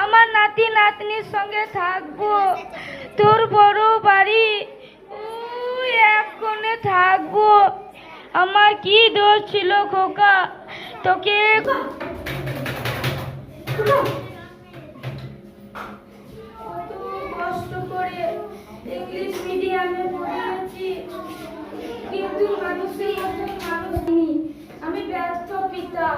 আমার নাতি নাতনির সঙ্গে থাকবো। তোর বড় বাড়ি ওই এক কোণে থাকবো। আমার কি দোষ ছিল খোকা, তোকে কষ্ট করে ইংলিশ মিডিয়ামে পড়িয়েছি, কিন্তু মানুষের মতো মানুষ নেই। আমি ব্যর্থ পিতা।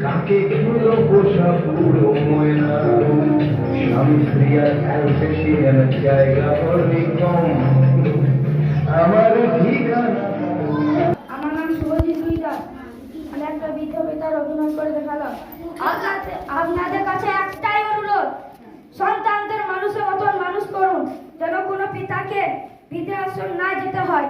কাকে খুলো পোষা পুরো ময়না স্বামী স্ত্রী আর অ্যালসেশিয়ান জায়গা পড়বে কম আমার ঠিকানা। আমার নাম শুভজিৎ দাস। আমি একটা বৃদ্ধ পিতার অভিনয় করে দেখালাম। আপনাদের কাছে একটাই অনুরোধ, সন্তানদের মানুষের মতন মানুষ করুন, যেন কোনো পিতাকে বৃদ্ধাশ্রম না যেতে হয়।